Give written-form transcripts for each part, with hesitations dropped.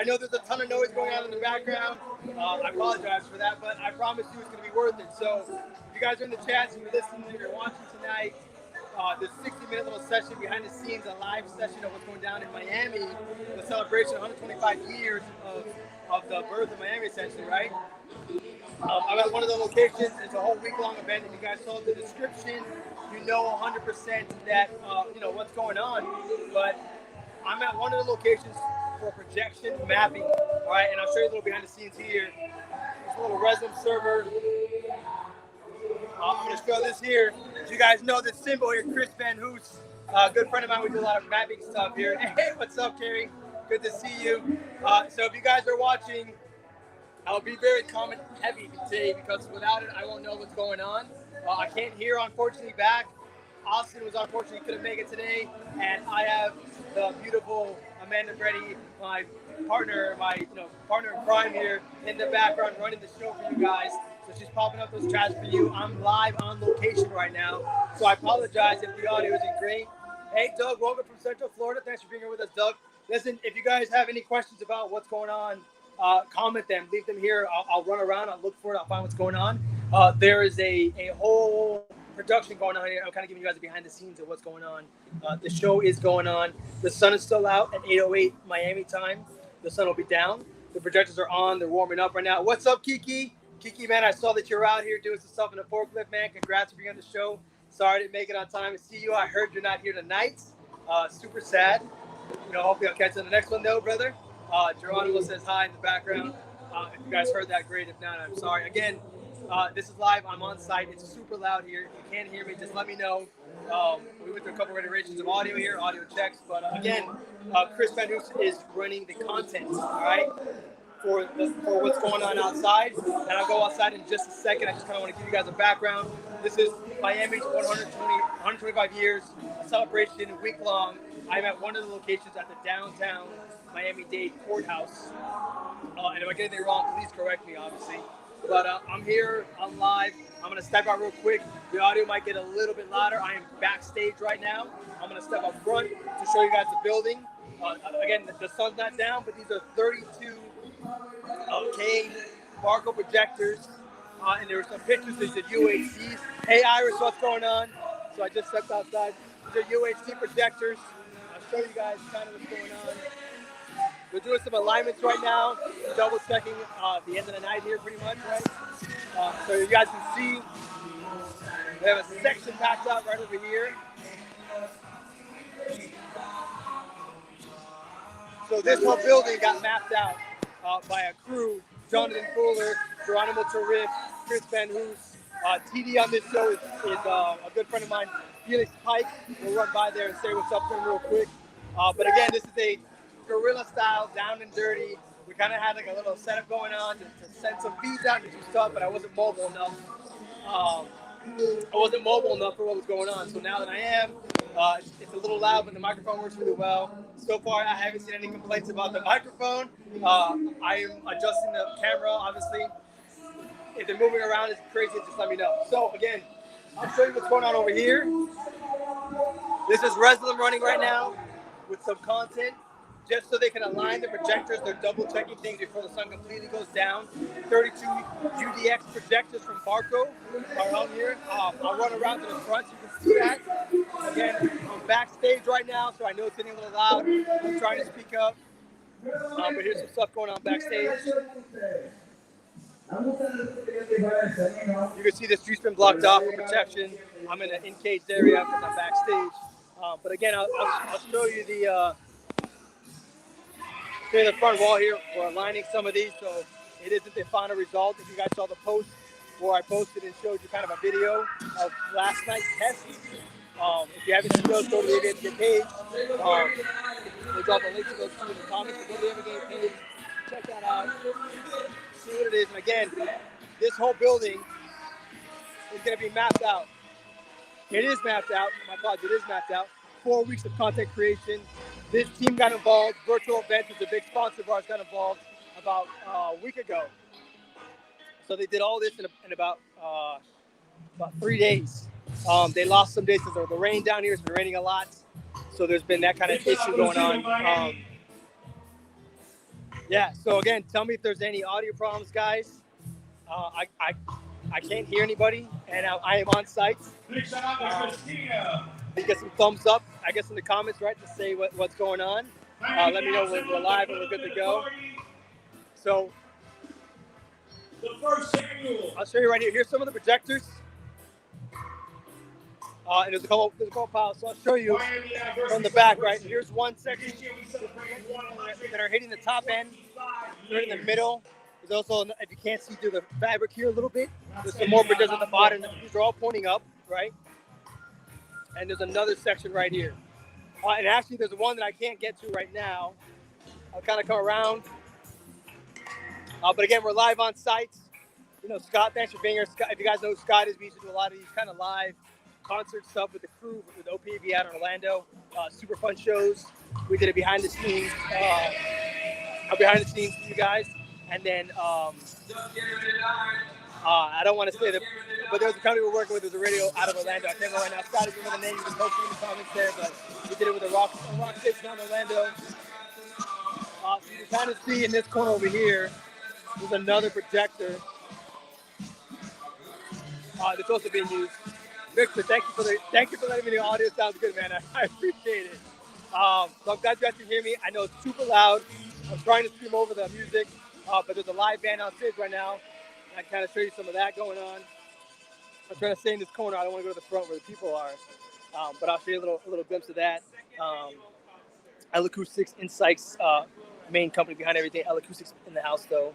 I know there's a ton of noise going on in the background. I apologize for that, but I promise you it's going to be worth it. So if you guys are in the chat, if you're listening, if you're watching tonight, this 60-minute little session behind the scenes, a live session of what's going down in Miami, the celebration of 125 years of the birth of Miami, essentially, right? I'm at one of the locations. It's a whole week-long event. If you guys saw the description, you know 100% that, what's going on. But I'm at one of the locations for projection mapping, all right? And I'll show you a little behind the scenes here. It's a little resin server. I'm going to show this here. As you guys know this symbol here, Chris Van Hoos, a good friend of mine. We do a lot of mapping stuff here. Hey, what's up, Carrie? Good to see you. So if you guys are watching, I'll be very comment heavy today because without it, I won't know what's going on. I can't hear, unfortunately, back. Austin was unfortunately couldn't make it today, and I have the beautiful Amanda Brady, my partner, partner in crime here in the background, running the show for you guys. So she's popping up those chats for you. I'm live on location right now, so I apologize if the audio isn't great. Hey, Doug, welcome from Central Florida. Thanks for being here with us, Doug. Listen, if you guys have any questions about what's going on, comment them, leave them here. I'll run around, I'll look for it, I'll find what's going on. There is a whole production going on here. I'm kind of giving you guys a behind the scenes of what's going on. The show is going on. The sun is still out at 8:08 Miami time. The sun will be down. The projectors are on. They're warming up right now. What's up, Kiki? Kiki, man, I saw that you're out here doing some stuff in the forklift, man. Congrats for being on the show. Sorry I didn't make it on time to see you. I heard you're not here tonight. Super sad. Hopefully I'll catch you on the next one, though, brother. Geronimo says hi in the background. If you guys heard that, great. If not, I'm sorry. Again, this is live. I'm on site. It's super loud here. If you can't hear me, just let me know. We went through a couple of iterations of audio here, audio checks. But again, Chris Van Hoos is running the content, all right, for what's going on outside. And I'll go outside in just a second. I just kind of want to give you guys a background. This is Miami's 125 years, a celebration week-long. I'm at one of the locations at the downtown Miami-Dade courthouse. And if I get anything wrong, please correct me, obviously. But I'm here, I'm live. I'm going to step out real quick. The audio might get a little bit louder. I am backstage right now. I'm going to step up front to show you guys the building. Again, the sun's not down, but these are 32K Barco projectors. And there were some pictures. These are UHCs. Hey, Iris, what's going on? So I just stepped outside. These are UHC projectors. I'll show you guys kind of what's going on. We're doing some alignments right now, double checking the end of the night here pretty much, right? So you guys can see we have a section packed out right over here. So this whole building got mapped out by a crew, Jonathan Fuller, Geronimo Tarif, Chris Van Hoos. TD on this show is a good friend of mine, Felix Pike. We'll run by there and say what's up to him real quick. But again, this is a guerrilla style, down and dirty. We kind of had like a little setup going on to send some feeds out and do stuff, but I wasn't mobile enough. For what was going on. So now that I am, it's a little loud, but the microphone works really well. So far, I haven't seen any complaints about the microphone. I am adjusting the camera, obviously. If they're moving around, it's crazy, just let me know. So again, I'll show you what's going on over here. This is Reslim running right now with some content. Just so they can align the projectors. They're double checking things before the sun completely goes down. 32 UDX projectors from Barco are on here. I'll run around to the front so you can see that. Again, I'm backstage right now, so I know it's getting a little loud. I'm trying to speak up. But here's some stuff going on backstage. You can see the street's been blocked off for protection. I'm in an encaged area because I'm backstage. But again, I'll show you the front wall here. We're aligning some of these, so it isn't the final result. If you guys saw the post where I posted and showed you kind of a video of last night's test, if you haven't seen those, go to the Aviation page. We'll drop a link to those two in the comments. But go to the Aviation page, check that out, see what it is. And again, this whole building is going to be mapped out. It is mapped out. My apologies, it is mapped out. 4 weeks of content creation. This team got involved. Virtual Events is a big sponsor of ours, got involved about a week ago. So they did all this in about 3 days. They lost some days because of the rain down here. It's been raining a lot. So there's been that kind of issue going on. Yeah. So again, tell me if there's any audio problems, guys. I can't hear anybody, and I am on site. You get some thumbs up, I guess, in the comments, right, to say what's going on. Let me know when we're live and we're good to go. So I'll show you right here. Here's some of the projectors. And there's a couple piles. So I'll show you from the back, right? Here's one section that are hitting the top end. They're in the middle. There's also, if you can't see through the fabric here a little bit, there's some more projectors at the bottom. These are all pointing up, right? And there's another section right here. And actually, there's one that I can't get to right now. I'll kind of come around. But again, we're live on site. You know, Scott, thanks for being here. Scott, if you guys know who Scott is, we used to do a lot of these kind of live concert stuff with the crew, with OPV out in Orlando. Super fun shows. We did it behind the scenes for you guys. And then I don't want to say that, but there was a company we're working with. There's a radio out of Orlando. I can't remember right now. Scott, if you remember the name, you can post it in the comments there. But we did it with a rock station out in Orlando. So you can kind of see in this corner over here, there's another projector that's also being used. Victor, thank you for letting me know the audio sounds good, man. I appreciate it. So I'm glad you guys can hear me. I know it's super loud. I'm trying to stream over the music, but there's a live band on stage right now. I can kind of show you some of that going on. I'm trying to stay in this corner. I don't want to go to the front where the people are, but I'll show you a little glimpse of that. L Acoustics Insights, main company behind everything. L Acoustics in the house, though.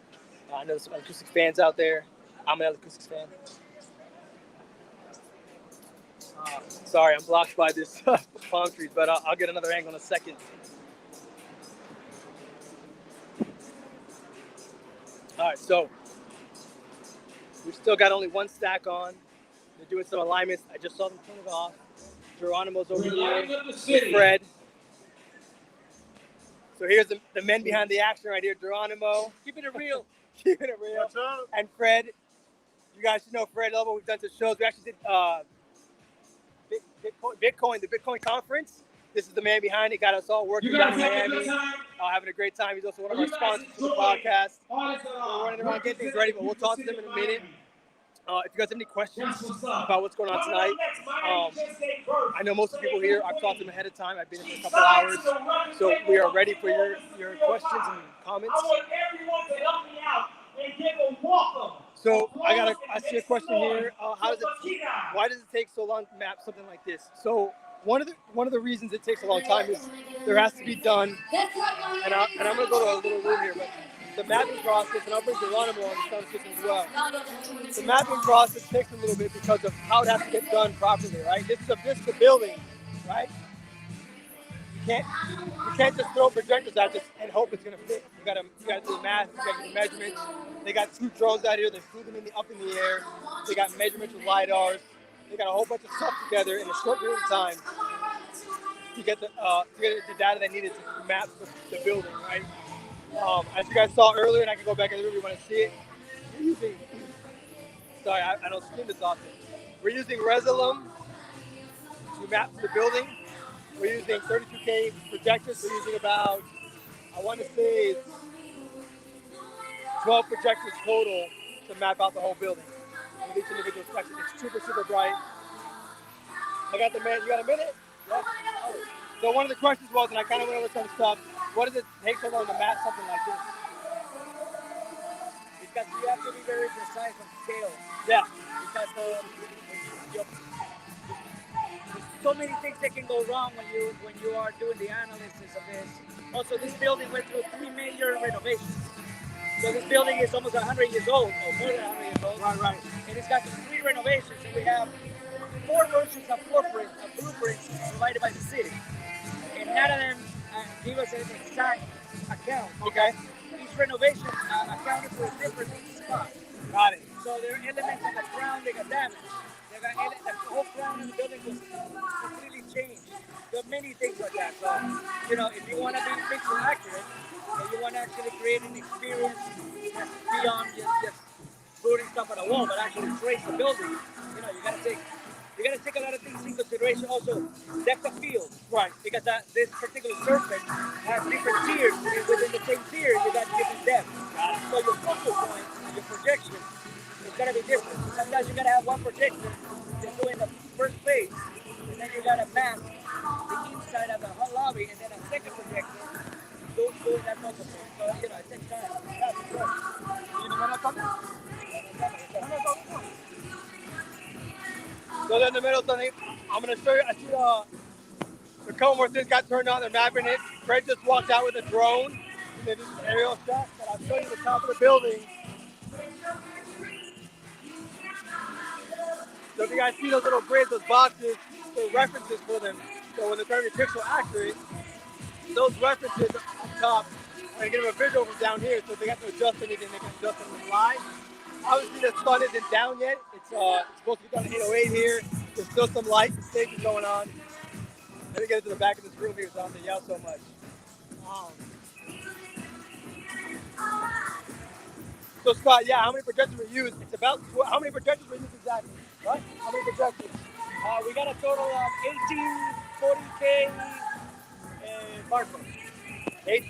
I know there's some Acoustics fans out there. I'm an L Acoustics fan. Sorry, I'm blocked by this palm trees, but I'll get another angle in a second. All right, so we've still got only one stack on. They're doing some alignments. I just saw them turn it off. Geronimo's over here with Fred. So here's the men behind the action right here. Geronimo. Keeping it real. Keeping it real. And Fred. You guys should know Fred Lobo. We've done some shows. We actually did the Bitcoin conference. This is the man behind it. Got us all working down in Miami. Having a great time. He's also one of our sponsors for the podcast. We're running around getting things ready, but we'll talk to them in a minute. If you guys have any questions about what's going on tonight, I know most of the people here, I've talked to them ahead of time. I've been here for a couple hours. So we are ready for your questions and comments. I want everyone to help me out and give a welcome. So I see a question here. Why does it take so long to map something like this? So one of the reasons it takes a long time is there has to be done, and I'm going to go to a little room here, but the mapping process, and I'll bring Geronimo on the conversation as well. The mapping process takes a little bit because of how it has to get done properly, right? This is a building, right? You can't just throw projectors out and hope it's gonna fit. You gotta do the math, you gotta do the measurements. They got 2 drones out here, they flew them up in the air. They got measurements with LiDARs. They got a whole bunch of stuff together in a short period of time to get the data they needed to map the building, right? As you guys saw earlier, and I can go back in the room if you want to see it, we're using, sorry, I don't stream this often. We're using Resolum to map the building. We're using 32K projectors. We're using about, I want to say, 12 projectors total to map out the whole building with each individual section. It's super, super bright. I got the man. You got a minute? Yeah. So one of the questions was, and I kind of went over some stuff, what does it take so long to map something like this? Because you have to be very precise on scale. Yeah. Because so many things that can go wrong when you are doing the analysis of this. Also, this building went through 3 major renovations. So this building is almost 100 years old, or more than 100 years old. Right. And it's got 3 renovations, and we have 4 versions of blueprints provided by the city. And none of them give us an exact account. Okay. Each renovation accounted for a different spot. Got it. So there are elements on the ground that got damaged. The whole ground in the building was completely changed. There are many things like that. So, if you want to be pixel accurate, and you want to actually create an experience that's beyond just putting stuff on a wall, but actually trace the building, you got to take you got to take a lot of things into consideration. Also, depth of field, Right. because this particular surface has different tiers, and within the same tier, you got different depth. So your focal point, your projection, is gonna be different. Sometimes you gotta have one projection that's doing the first phase, and then you gotta mask the inside of the whole lobby, and then a second projection doing that focal point. So it takes time. That's the So then in the middle, something I'm gonna show you. I see the couple more things got turned on. They're mapping it. Fred just walked out with a drone. And they did some aerial shots. But I'll show you the top of the building. So if you guys see those little grids, those boxes, they're references for them. So when they're trying to be pixel accurate, those references up top are gonna give them a visual from down here. So if they have to adjust anything, they can adjust on the fly. Obviously the sun isn't down yet. It's supposed to be done at 8:08 here. There's still some light and stages going on. Let me get into the back of this room here so I don't have to yell so much. So Scott, yeah, how many projectors we use? It's about how many projectors we use exactly? What? How many projectors? we got a total of 18, 40K, barcodes.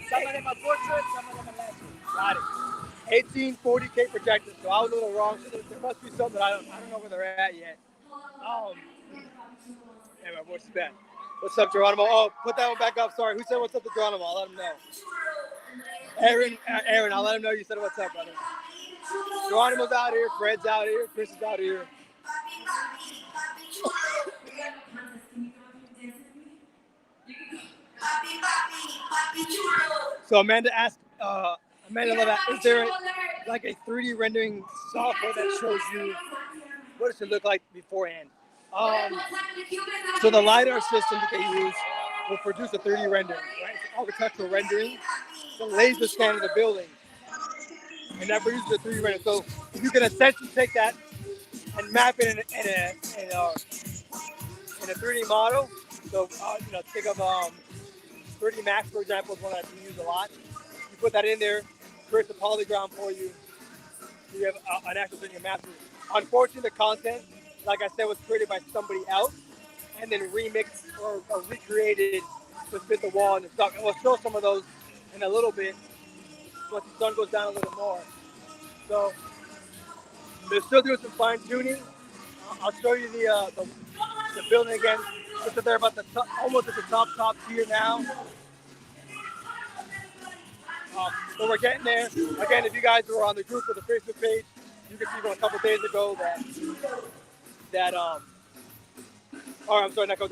Some of them are portraits, some of them are landscape. Got it. 18 40K projectors. So I was a little wrong. So there must be something I don't know where they're at yet. Hey, my voice is bad. What's up, Geronimo? Oh, put that one back up. Sorry. Who said what's up to Geronimo? I'll let him know. Aaron, I'll let him know you said what's up, brother. Geronimo's out here. Fred's out here. Chris is out here. So Amanda asked, is there like a 3D rendering software that shows you what it should look like beforehand? So the LiDAR system that they use will produce a 3D rendering, right? It's architectural rendering. It's a laser scan of the building, and that produces a 3D rendering. So you can essentially take that and map it in a 3D model. So think of 3D Max, for example, is one that we use a lot. You put that in there, creates a polygon for you. So you have an actual 3D map. Unfortunately, the content, like I said, was created by somebody else and then remixed or recreated to fit the wall and the stuff. And we'll show some of those in a little bit once the sun goes down a little more. So they're still doing some fine tuning. I'll show you the building again. Just that they're about almost at the top tier now. So we're getting there. Again, if you guys were on the group or the Facebook page, you can see from a couple of days ago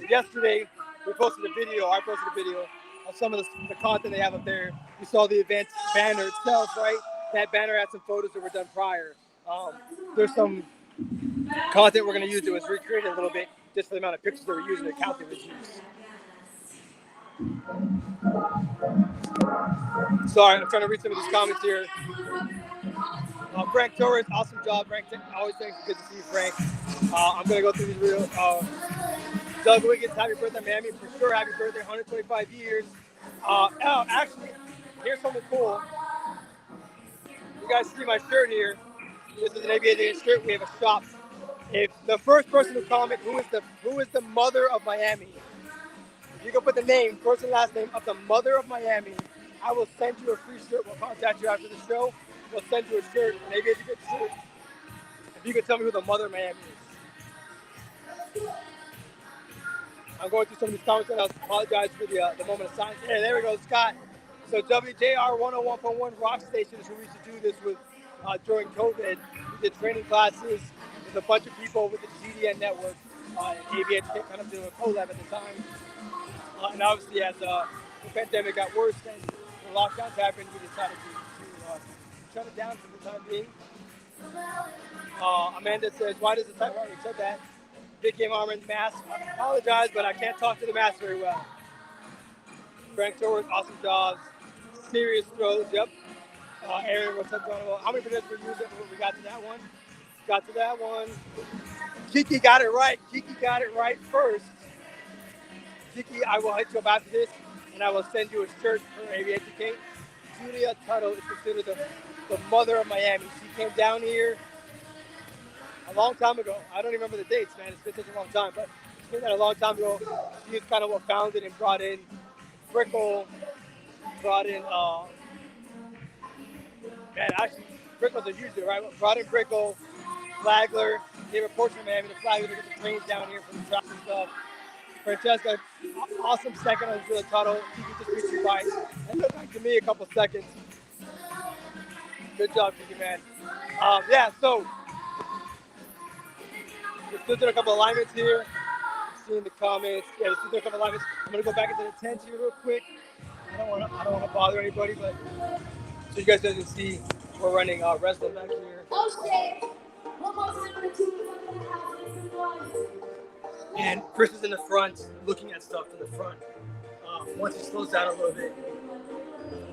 yesterday we posted a video. I posted a video of some of the content they have up there. You saw the event banner itself, right? That banner had some photos that were done prior. There's some content we're going to use that was recreated a little bit just for the amount of pictures that we're using, the count that was used. Sorry, I'm trying to read some of these comments here. Frank Torres, awesome job, Frank. Always thanks. Good to see you, Frank. I'm going to go through these real. Doug Wiggins, happy birthday, Miami. For sure, happy birthday, 125 years. Actually, here's something cool. You guys see my shirt here. This is an aviation shirt. We have a shop. If the first person to comment who is the mother of Miami, if you can put the name, first and last name of the mother of Miami, I will send you a free shirt. We'll contact you after the show. We'll send you a shirt, an aviation shirt. If you can tell me who the mother of Miami is. I'm going through some of these comments and I apologize for the moment of silence. Hey, there we go, Scott. So WJR 101.1 Rock Station is who we used to do this with during COVID. We did training classes with a bunch of people with the GDN network. Aviation kind of doing a collab at the time. And obviously as the pandemic got worse and the lockdowns happened, we decided to shut it down for the time being. Amanda says, why does the type already said that? Vicky Marmon mask. I apologize, but I can't talk to the mask very well. Frank Torres, awesome jobs. Serious throws, yep. Aaron, what's up, Donald? How many minutes were using? We got to that one. Kiki got it right. First. Kiki, I will hit you up after this, and I will send you a shirt for Aviation King. Julia Tuttle is considered the mother of Miami. She came down here a long time ago. I don't even remember the dates, man. It's been such a long time, but it's been a long time ago. He's kind of what founded and brought in Brickle, brought in, man, actually, Brickle's a huge deal, right? Brought in Brickle, Flagler, gave a portion of Miami to Flagler to get the trains down here for the traffic stuff. Francesca, awesome second on the tunnel. He could just beat you by. And looked like to me a couple seconds. Good job, Kiki, man. Yeah, so let's do a couple alignments here. Seeing the comments. Yeah, let's do a couple alignments. I'm gonna go back into the tents here real quick. I don't want to bother anybody, but so you guys can see we're running wrestling back here. And Chris is in the front, looking at stuff in the front. Once he slows down a little bit,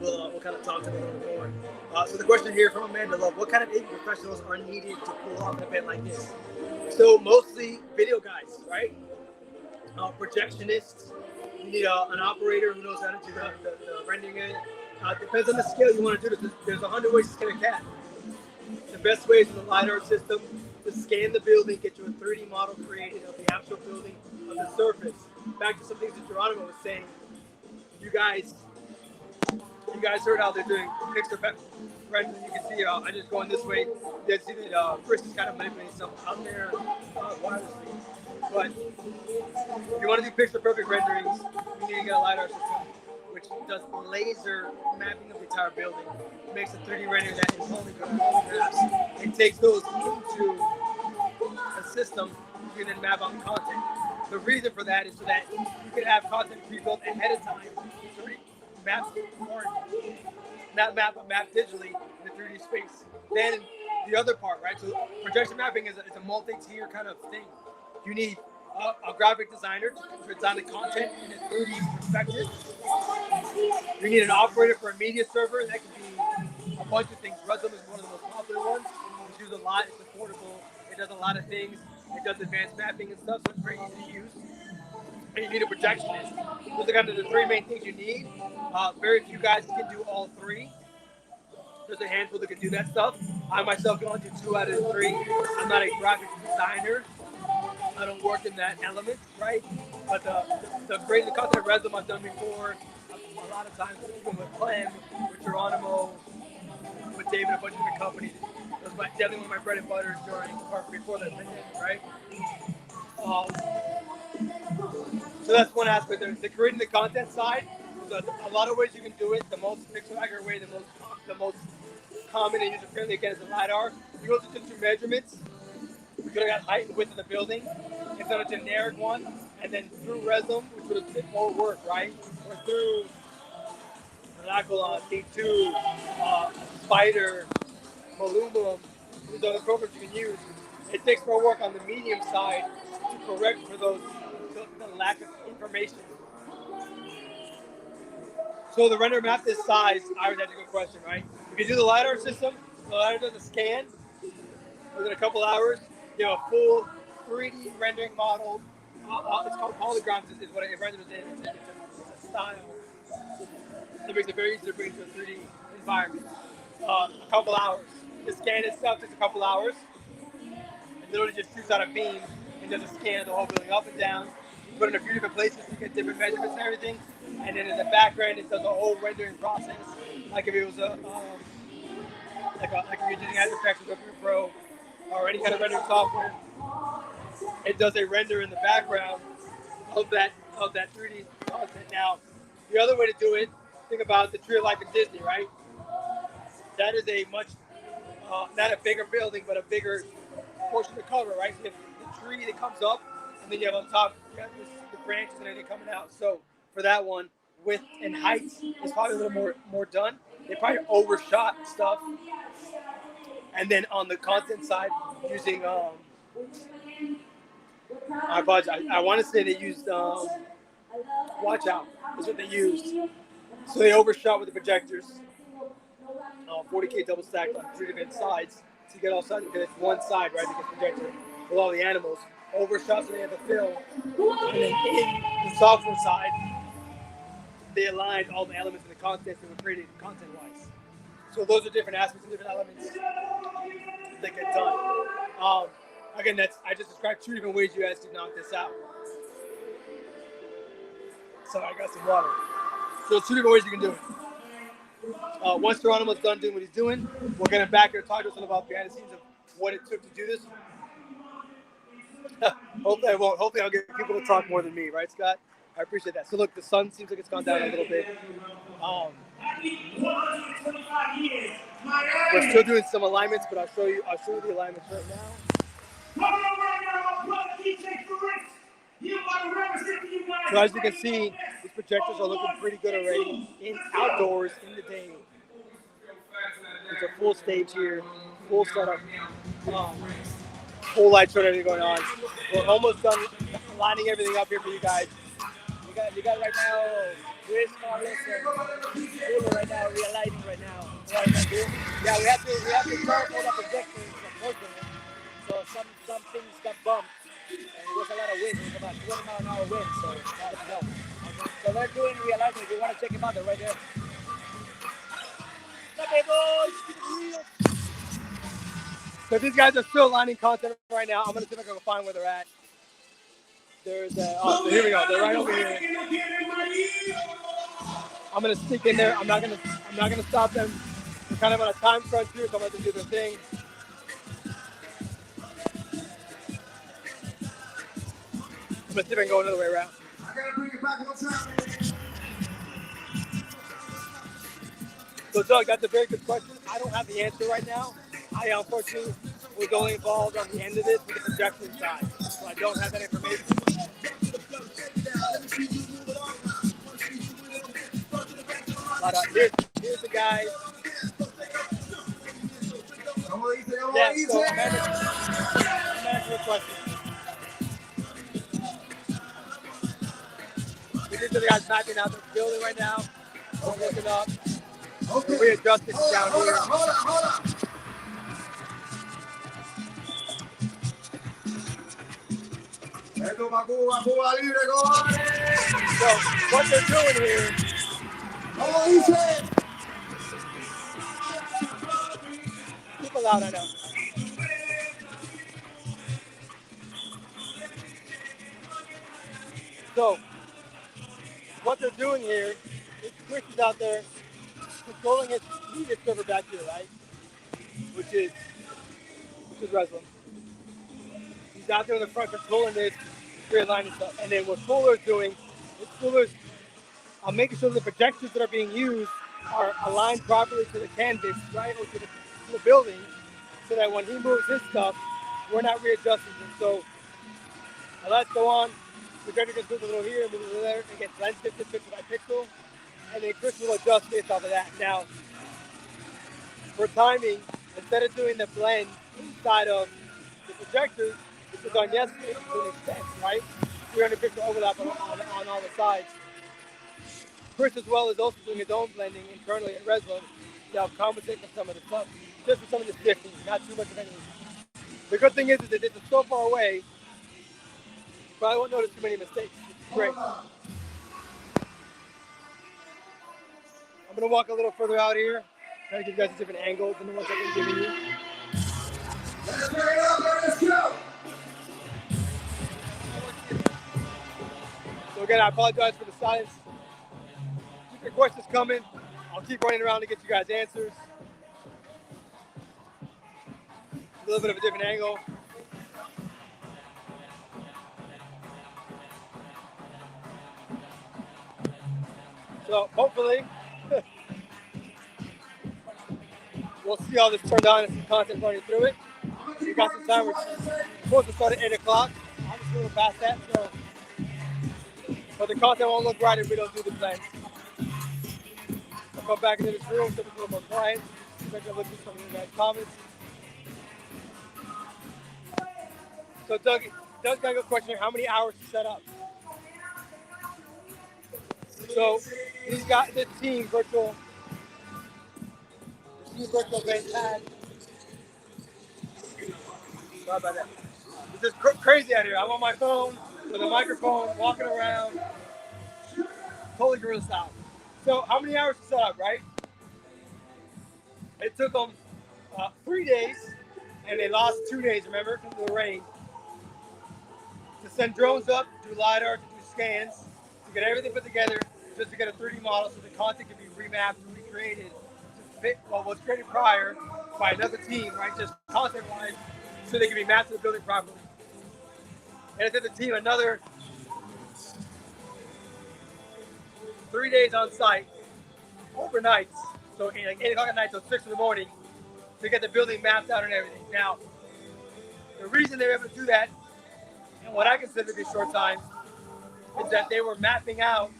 we'll kind of talk to him a little bit more. So the question here from Amanda Love: what kind of AV professionals are needed to pull off an event like this? So mostly video guys, right? Projectionists. You need an operator who knows how to do the rendering. It depends on the scale you want to do this. There's 100 ways to skin a cat. The best way is with the LiDAR system to scan the building, get you a 3D model created of the actual building, of the surface. Back to some things that Geronimo was saying. You guys heard how they're doing picture rendering. You can see I just going this way. You can see that Chris is kind of manipulating something out there wirelessly. But if you want to do picture perfect renderings, you need to get a LiDAR system, which does laser mapping of the entire building. It makes a 3D rendering that is only good maps. It takes those into a system you can then map out the content. The reason for that is so that you can have content pre-built ahead of time, so map or not map, but map digitally in the 3D space. Then the other part, right? So projection mapping is a multi-tier kind of thing. You need a graphic designer to design the content in a 3D perspective. You need an operator for a media server. That can be a bunch of things. Redrum is one of the most popular ones. It's used a lot. It's affordable. It does a lot of things. It does advanced mapping and stuff, so it's very easy to use. And you need a projectionist. Those are kind of the three main things you need. Very few guys can do all three. There's a handful that can do that stuff. I myself can only do 2 out of 3. I'm not a graphic designer. I don't work in that element, right? But the creating the content resume I've done before, a lot of times, even with Clem, with Geronimo, with David, a bunch of different companies. It was definitely one of my bread and butters before that pandemic, right? So that's one aspect. There's the creating the content side. So a lot of ways you can do it. The most pixel accurate way, the most common and user friendly again is the LiDAR. You go to just do measurements. We could have got height and width of the building instead of a generic one, and then through Resum, which would have been more work, right? Or through Monacolon, D2, Spider, Malumum, these other programs you can use. It takes more work on the medium side to correct for the lack of information. So the render map this size, Ira, that's a good question, right? If you do the LiDAR system, the LiDAR does a scan within a couple hours. You have a full 3D rendering model. It's called polygons, is what it renders in. It's a style. So it makes it very easy to bring to a 3D environment. A couple hours. The scan itself takes a couple hours. It literally just shoots out a beam and does a scan of the whole building up and down. You put it in a few different places to get different measurements and everything. And then in the background, it does a whole rendering process. Like if it was like if you're using After Effects or Premiere Pro or any kind of rendering software, it does a render in the background of that 3D content. Now, the other way to do it, think about the Tree of Life in Disney, right? That is a much not a bigger building, but a bigger portion to cover, right? So you have the tree that comes up, and then you have on top the branches and everything coming out. So for that one, width and height is probably a little more done. They probably overshot stuff. And then on the content side, using I apologize. I want to say they used Watch Out is what they used. So they overshot with the projectors. 40K double stacked on 3 different sides to get all sides because it's one side, right? Because projected with all the animals. Overshot, so they had to fill. And then in the software side, they aligned all the elements of the content that were created content-wise. So those are different aspects and different elements that get done. Again, I just described 2 different ways you guys can knock this out. So I got some water. So there's 2 different ways you can do it. Once Geronimo's done doing what he's doing, we're gonna back here talk to us about behind the scenes of what it took to do this. Hopefully I won't. Hopefully I'll get people to talk more than me, right, Scott? I appreciate that. So look, the sun seems like it's gone down a little bit. We're still doing some alignments, but I'll show you the alignments right now. So as you can see, these projectors are looking pretty good already. Outdoors in the day. It's a full stage here, full setup, full light show, everything going on. We're almost done lining everything up here for you guys. You got right now Chris, Carlos, and Julio right now realigning right now. Yeah, we have to turn all the projectors unfortunately. So some things got bumped, and there was a lot of wind. It was about 20-mile-an-hour wind, so that helped. So they're doing realignment. If you want to check them out, they're right there. So these guys are still lining content right now. I'm gonna see if I can find where they're at. There's so here we go. They're right over here. I'm gonna sneak in there. I'm not gonna stop them. We're kind of on a time crunch here, so I'm gonna do their thing. I'm gonna see if I can go another way around. I gotta bring it back one time. So Doug, that's a very good question. I don't have the answer right now. I unfortunately was only involved on the end of this with the projection side, so I don't have that information. But here's the guy. Yeah, so I'm answering the question. These are the guys mapping out the building right now. We're looking up. Okay. We adjusted down here. Hold on. So what they're doing here. People loud, I know. So what they're doing here is Chris is out there controlling his media server back here, right? Which is Resland. He's out there in the front controlling this grid line and stuff. And then what Fuller's doing is Fuller's making sure the projectors that are being used are aligned properly to the canvas, right, or to the building, so that when he moves his stuff, we're not readjusting it. So let's go on. The projector gets moved a little here, move a little there, and gets lens shifted pixel by pixel, and then Chris will adjust based off of that. Now, for timing, instead of doing the blend inside of the projectors, which was done yesterday to an extent, right? 300 pixel overlap on all the sides. Chris as well is also doing his own blending internally at Resland to help compensate for some of the stuff, just for some of the shifting, not too much of anything. The good thing is that this is so far away, you probably won't notice too many mistakes. It's great. I'm gonna walk a little further out here, try to give you guys different angles than the ones I've been giving you. Let's turn it up, let's go! So again, I apologize for the silence. Keep your questions coming. I'll keep running around to get you guys answers. A little bit of a different angle. So hopefully, we'll see how this turned out and some content running through it. We got some time. We're supposed to start at 8 o'clock. I'm just a little past that, so. But the content won't look right if we don't do the blend. I'll come back into this room, so it's a little more quiet. So I can look through some of you guys' comments. So Doug's got a good question. How many hours to set up? So he's got this team virtual event pad. Sorry about that. This is crazy out here. I'm on my phone with a microphone, walking around, totally guerrilla style. So how many hours to set up, right? It took them 3 days and they lost 2 days, remember, because of the rain, to send drones up, do LiDAR, to do scans, to get everything put together, just to get a 3D model so the content can be remapped and recreated to fit what was created prior by another team, right? Just content-wise, so they can be mapped to the building properly. And it took the team another 3 days on site, overnight, so like 8 o'clock at night till 6 in the morning, to get the building mapped out and everything. Now, the reason they were able to do that, and what I consider to be short time, is that they were mapping out,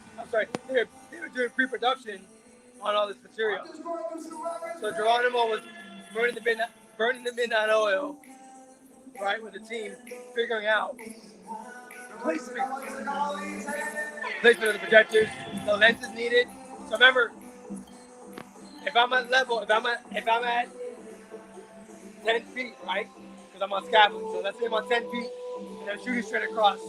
they were doing pre-production on all this material. So Geronimo was burning the midnight oil, right, with the team, figuring out placement of the projectors, the lenses needed. So remember, if I'm at 10 feet, right? Because I'm on scaffolding. So let's say I'm on 10 feet and I'm shooting straight across.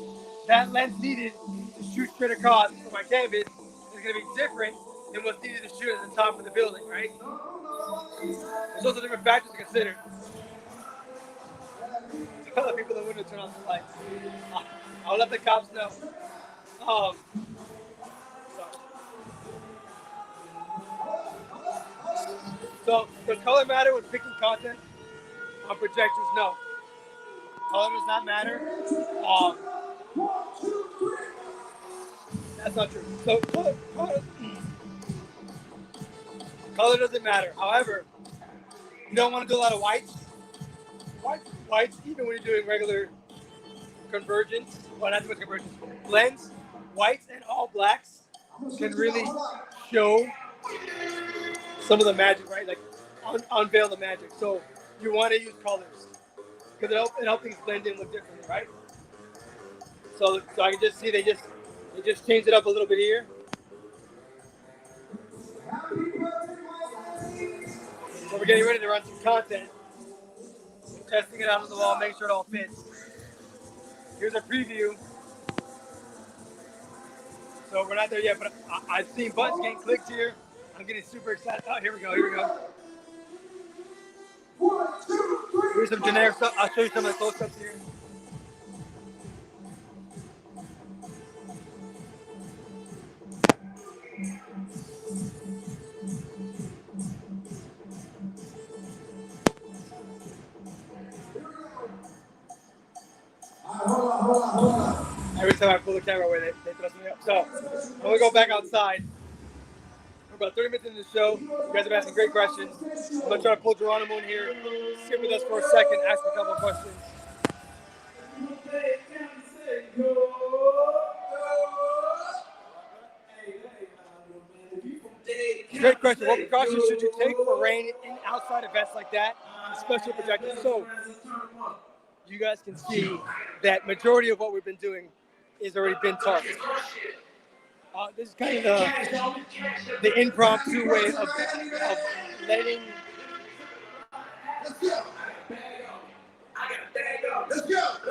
That lens needed to shoot straight across for my canvas is going to be different than what's needed to shoot at the top of the building, right? There's also different factors to consider. Tell the people in the window to turn on the lights. I'll let the cops know. So does color matter when picking content on projectors? No. Color does not matter. That's not true. So color doesn't matter. However, you don't want to do a lot of whites. Whites, even when you're doing regular convergence, well, not too much convergence, blends, whites and all blacks can really show some of the magic, right? Like unveil the magic. So you want to use colors because it helps things blend in, look differently, right? So I can just see they just changed it up a little bit here. So we're getting ready to run some content, testing it out on the wall, make sure it all fits. Here's a preview. So we're not there yet, but I've seen buttons getting clicked here. I'm getting super excited. Oh, here we go. Here's some generic stuff. I'll show you some of the close-ups here. Hold on. Every time I pull the camera away, they thrust me up. So I'm gonna go back outside. We're about 30 minutes into the show. You guys have asked some great questions. I'm gonna try to pull Geronimo in here, sit with us for a second, ask a couple of questions. Great question. What precautions should you take for rain in outside events like that, especially projectors? So you guys can see that majority of what we've been doing is already been tarped. This is kind of the impromptu way of letting.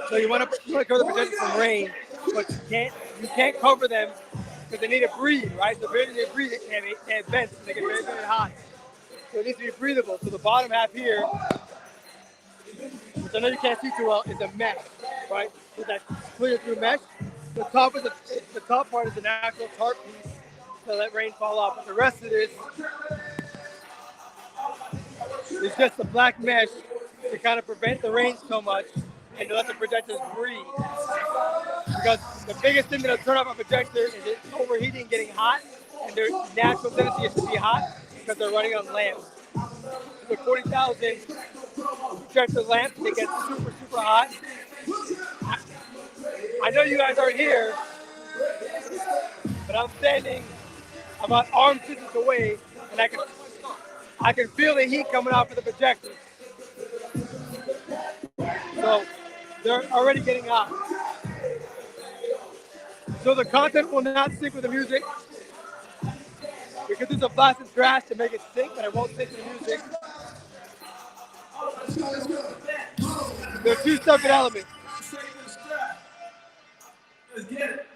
So you want to cover the projectors from rain, but you can't cover them because they need to breathe, right? So they need to breathe. They have vents, so they get very, very hot. So it needs to be breathable. So the bottom half here, which I know you can't see too well, is a mesh, right? With that clear through mesh. The top part is an actual tarp piece to let rain fall off. But the rest of this is just a black mesh to kind of prevent the rain so much and to let the projectors breathe. Because the biggest thing that'll turn off a projector is it overheating, getting hot, and their natural tendency is to be hot because they're running on lamps. The 40,000 projector lamps, they get super, super hot. I know you guys aren't here, but I'm standing about arm distance away, and I can feel the heat coming off of the projector. So they're already getting hot. So the content will not sync with the music because there's a blasted grass to make it sync, but it won't sync with the music. They're two separate elements. Let's get it.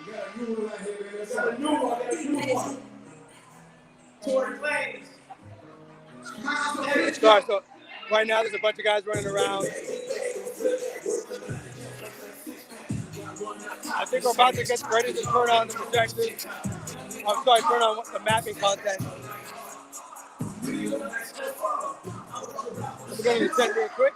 We got a new one right here, man. Got a new one. Trailblazers. Sorry, so right now there's a bunch of guys running around. I think we're about to get ready to turn on the projectors. I'm sorry, turn on the mapping content. We're going to set real quick.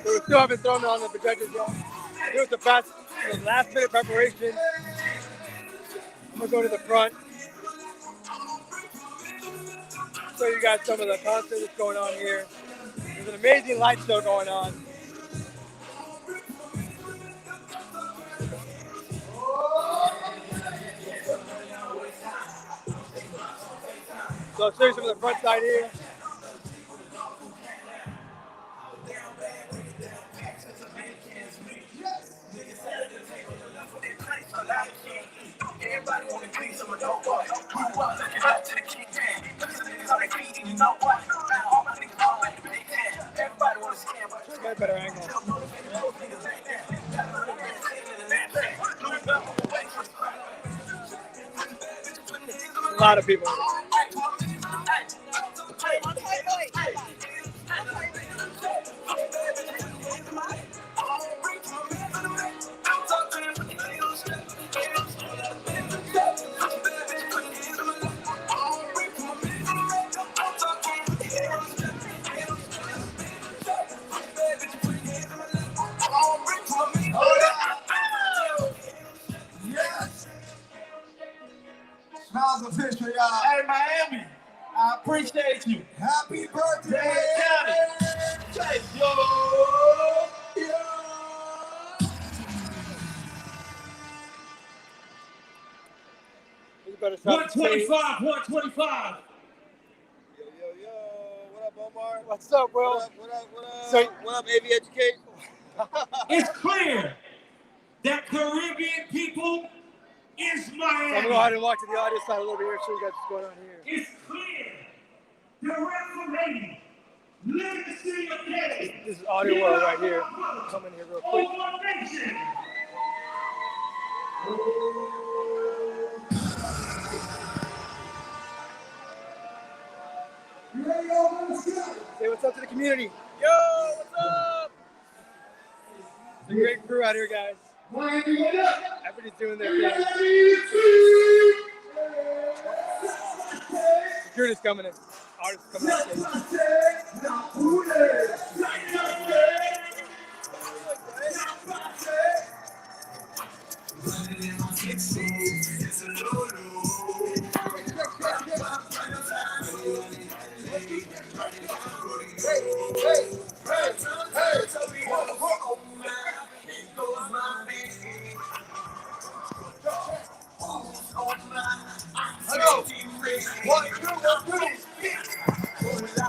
So we still haven't thrown on the projectors yet. It was the last minute preparation. I'm gonna go to the front, show you guys some of the concert that's going on here. There's an amazing light show going on. So I'll show you some of the front side here. Everybody wanna be someone don't want. Grew up looking up to the king man. Niggas on the beat, and you know what? Now all my niggas all like the big man. Everybody wanna scam, but you Get a better angle. A lot of people. Smiles official, y'all. Hey, Miami, I appreciate you. Happy birthday, County. Yo. You better start 125, 125. Yo. What up, Omar? What's up, bro? What up? So- What up, AV Educate? It's clear that Caribbean people is I'm gonna go Miami. ahead and walk to the audio side a little bit here, show you guys what's going on here. It's clear. Direct from Haiti. Live the city of Cali. This is audio world right here. Come in here real quick. All one nation. Say what's up to the community. Yo, what's up? It's a great crew out here, guys. Everybody's doing their thing. Security's coming in. Artists coming in.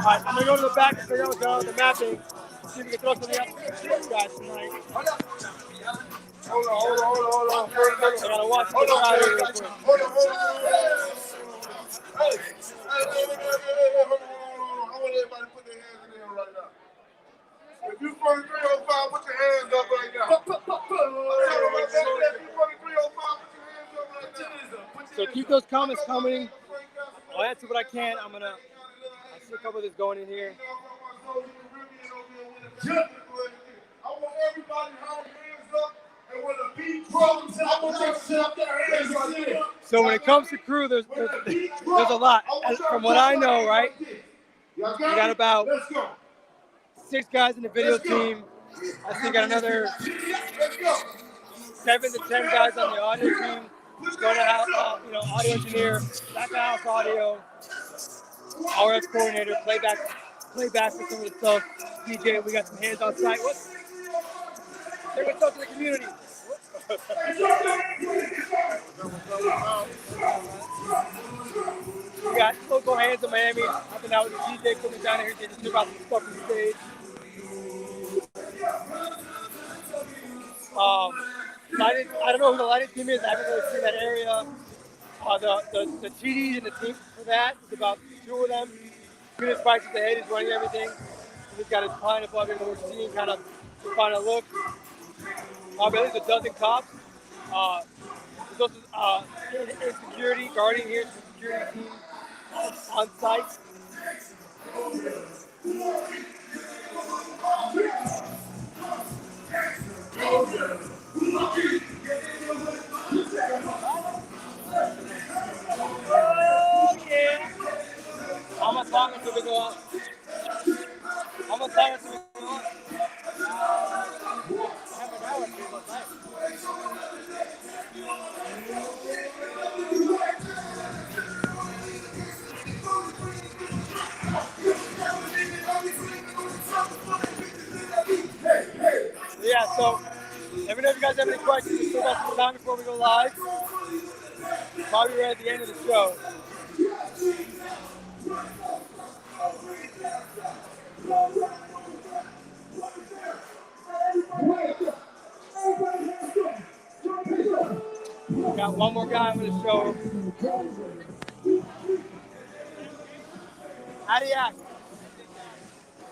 Alright, I'm gonna go to the back and figure out what's going on with the mapping. See if we can throw something up for you guys tonight. Hold on. I gotta watch the crowd here real quick. Hold on. Hey, hold on. I want everybody to put their hands in the air right now. If you from the 305, put your hands up right now. If you from the 305, put your hands up right now. So keep those comments coming. I'll answer what I can. I see a couple of this going in here. I want everybody to have hands up, and when the beat drops, I want them to sit up their hands right there. So when it comes to crew, there's a lot. And from what I know, right? We got about 6 guys in the video team. I think got another 7 to 10 guys on the audio team. Going to have, audio engineer, back of house audio, RF coordinator, playback for some of the stuff. DJ, we got some hands on site. Say what's up to the community. We got local hands in Miami, helping out with the DJ coming down here, getting to about some stuff on the stage. I don't know who the lighting team is. I haven't really seen that area. The TDs and the team for that is about two of them. Peter Spikes at the head is running everything. He's got his pine above him, and we're seeing kind of the final look. Probably at least a dozen cops. There's also in security, guarding here, some security team on site. Oh yeah! How much longer till we go on? How much longer till we go on? Half an hour, three more times. Yeah, so let me know if you guys have any questions. We still got some time before we go live. Probably right at the end of the show. Got one more guy I'm going to show. How do you act?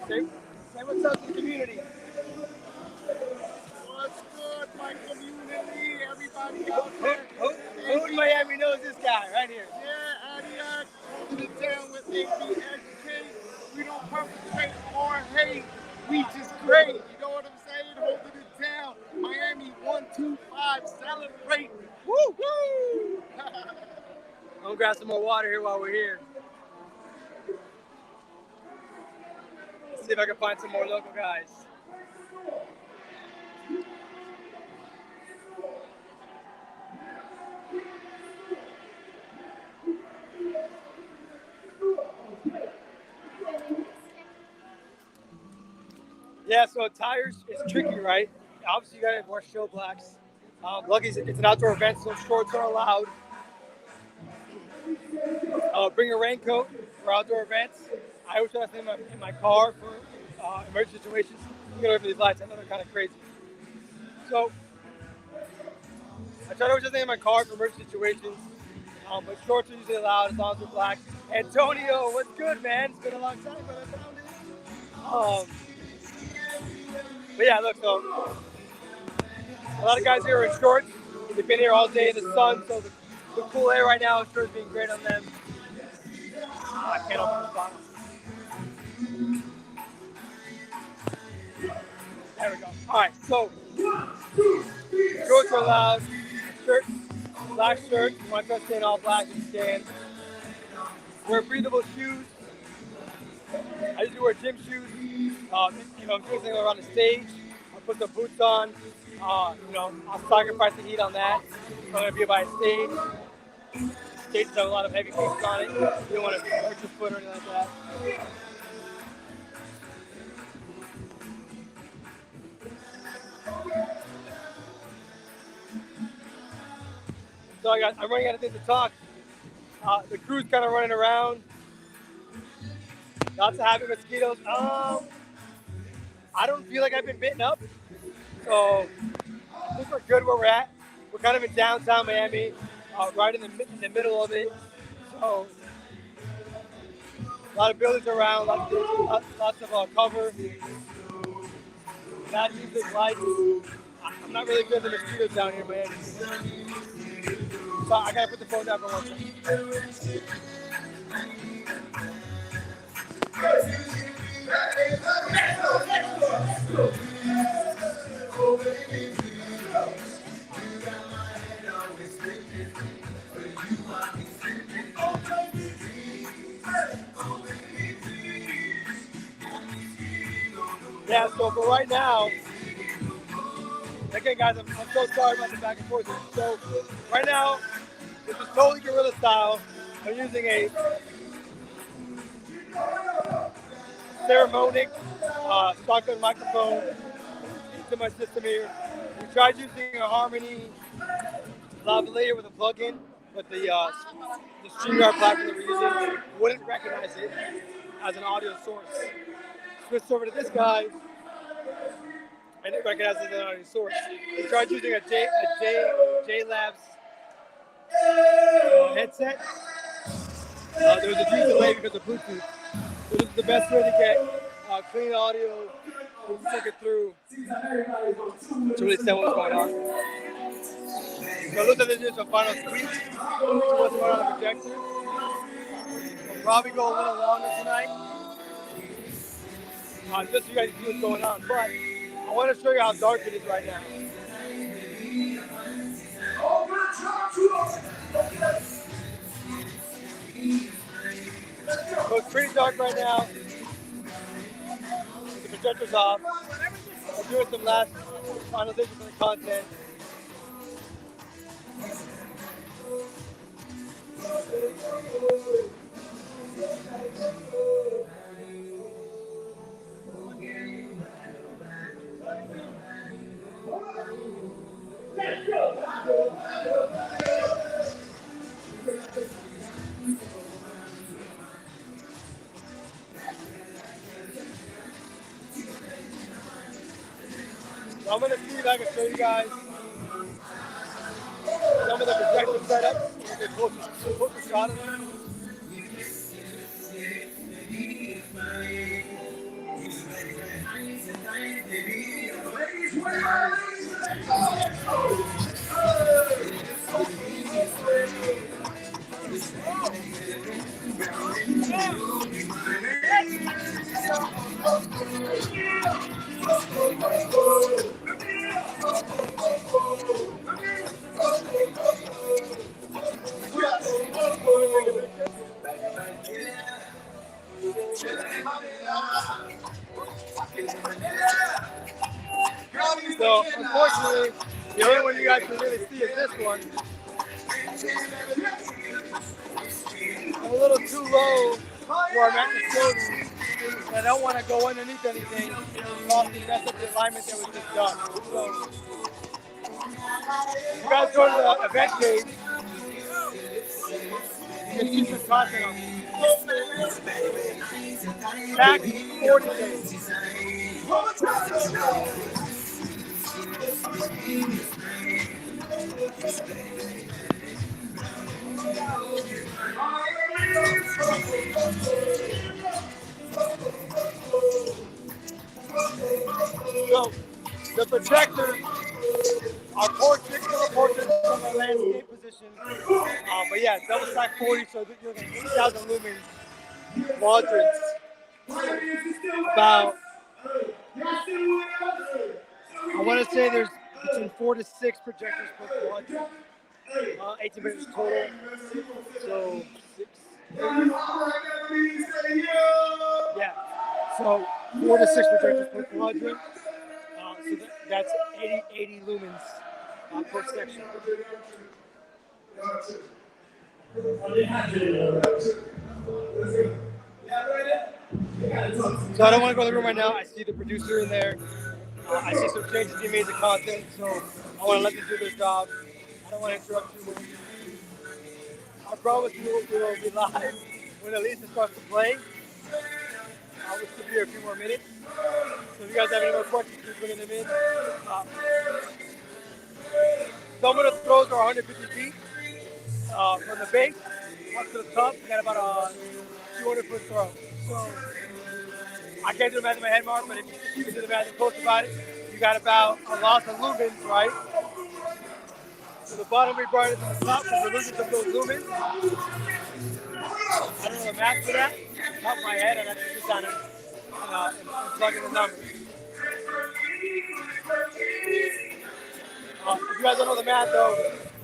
Say what's up to the community. What's good, my community? Everybody out there. Who in Miami knows this guy right here? Yeah, Adiac, holding it down with ABSK. We don't perpetrate or hate. We just great. You know what I'm saying? Holding it down. Miami 125. Celebrate. Woo woo! I'm going to grab some more water here while we're here. Let's see if I can find some more local guys. Yeah, so tires is tricky, right? Obviously, you gotta wear show blacks. Lucky it's an outdoor event, so shorts are allowed. Bring a raincoat for outdoor events. I always try to stay in my car for emergency situations. You get over these lights, I know they're kind of crazy. So I try to always stay in my car for emergency situations. But shorts are usually allowed as long as they're black. Antonio, what's good, man? It's been a long time, but I found it. But yeah, look, so a lot of guys here are in shorts. They've been here all day in the sun, so the cool air right now is sure being great on them. I can't open this bottle. There we go. All right, so shorts are allowed. Shirts, black shirts. You want to stay in all black if you can. Wear breathable shoes. I usually wear gym shoes. I'm doing something around the stage. I'll put the boots on. I'll sacrifice the heat on that. I'm going to be by a stage. Stages have a lot of heavy pieces on it. You don't want to hurt your foot or anything like that. So I'm running out of things to talk. The crew's kind of running around. Lots of happy mosquitoes. I don't feel like I've been bitten up. So I think we're good where we're at. We're kind of in downtown Miami, right in the middle of it. So a lot of buildings around, lots of cover. Bad music, lights. I'm not really good at the mosquitoes down here in Miami. So I gotta put the phone down for 1 second. Yeah, so for right now, again, guys, I'm so sorry about the back and forth. So right now, this is totally guerrilla style. I'm using a ceremonic shotgun microphone into my system here. We tried using a Harmony lavalier with a plug-in, but the StreamYard platform that we're using wouldn't recognize it as an audio source. Switched over to this guy. and it recognizes it on your source. We tried using a J Labs headset. There was a huge delay because of Bluetooth. So this is the best way to get clean audio to sync it through to really tell what's going on. So it looks like there's just a final tweak to what's going on the projector. We'll probably go a little longer tonight, just so you guys can see what's going on. But I want to show you how dark it is right now. So it's pretty dark right now. The projector's off. We're doing some last finalization for the content. So I'm going to see if I can show you guys some of the projector setups. The closest shot of them. So, unfortunately, the only one you guys can really see is this one. I'm a little too low where I'm at the facility, and I don't want to go underneath anything off the mess up the alignment that was just done. So, you guys go to the event page, you can see some content on it. Back 40 days. So, the projectors are portraits from a landscape position. But yeah, double stack 40, so you're getting 8,000 lumens quadrants. About, I want to say there's between 4 to 6 projectors per quadrant. 18 projectors total. So 6. Yeah. So 4 to 6 projectors per quadrant. So that's 80 lumens per section. So I don't want to go to the room right now. I see the producer in there. I see some changes he made to content, so I want to let them do their job. I don't want to interrupt you. I promise you we will be live when Elisa starts to play. I will still be here a few more minutes. So if you guys have any more questions, keep bringing them in. Some of the throws are 150 feet from the base up to the top. You got about a 200-foot throw. So I can't do the math in my head, Mark, but if you can do the math and close about it, you got about a loss of lumens, right? So the bottom will be brighter than the top because we're losing some of those lumens. I don't know the math for that. It's off my head, and I just sit down and plug in the numbers. If you guys don't know the math, though,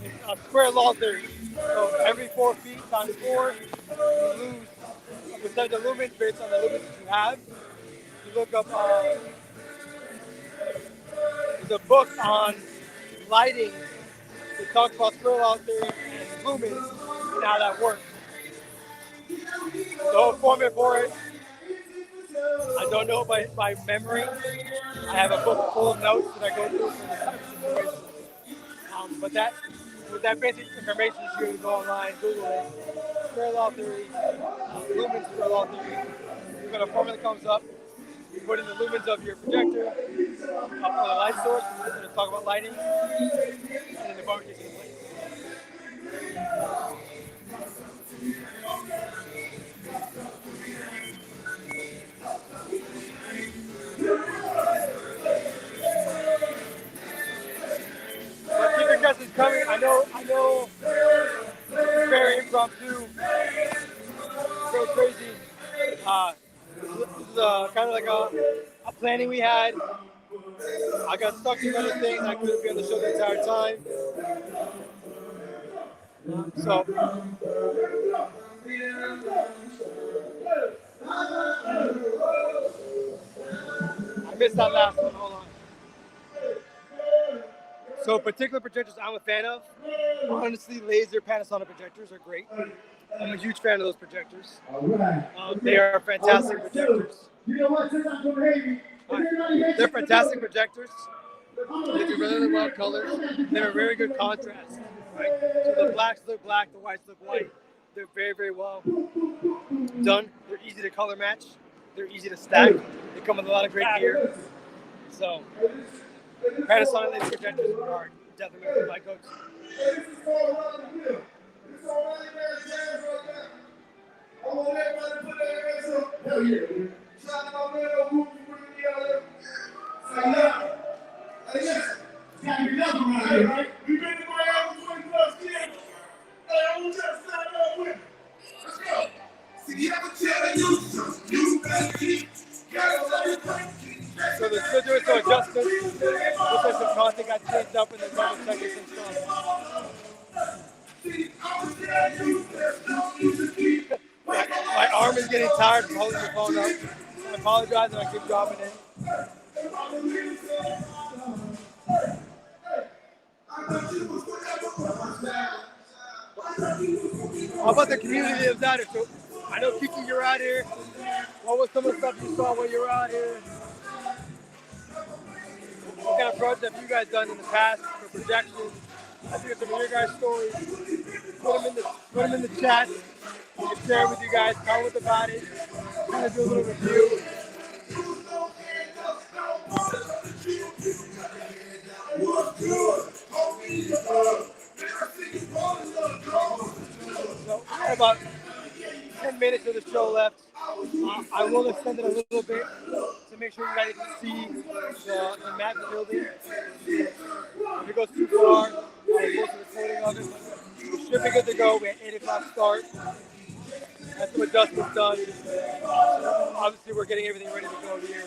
it's square law theory. So every 4 feet times 4, you lose a percentage of lumens based on the lumens that you have. You look up the book on lighting. It talks about square law theory and lumens and how that works. The whole formula for it, I don't know by memory. I have a book full of notes that I go through for this type of situation. But with that basic information, you can go online, Google it, square law theory, lumens square law theory. You're going to formula that comes up. You put in the lumens of your projector, up on the light source, and then talk about lighting, and then the boat gets in place. But keep your guesses coming. I know it's very impromptu, very crazy. This is kind of like a planning we had. I got stuck in other things. I couldn't be on the show the entire time. So I missed that last one. Hold on. So particular projectors I'm a fan of. Honestly, laser Panasonic projectors are great. I'm a huge fan of those projectors. They are fantastic projectors. They're fantastic projectors. They do really well colors. They're a very good contrast. Right? So the blacks look black, the whites look white. They're very, very well done. They're easy to color match. They're easy to stack. They come with a lot of great gear. So Panasonic laser projectors are definitely my go-to. I want everybody to put their hands up. Hell yeah. Shout out my man, who bringing me out there. Say yeah. Hey, yes. It's got to be another around here, right? We've been to Miami 20 plus years. Hey, I want you to stand up with me. Let's go. See, I can tell you baby. So they're still doing some adjustments. Looks like some content got changed up in the double checkers and stuff. My arm is getting tired from holding the phone up. I apologize and I keep dropping it. How about the community that lives out here? So I know Kiki, you're out here. What was some of the stuff you saw when you were out here? What kind of projects have you guys done in the past for projections? I think some of your guys' stories. Put them in the chat. We can share with you guys. Tell us about it. Kind of do a little review. So I have about 10 minutes of the show left. I will extend it a little bit to make sure you guys can see the map building. If it goes too far, I'll post a recording of it. We should be good to go. We had 8 o'clock start. Had some adjustments done. Obviously, we're getting everything ready to go here.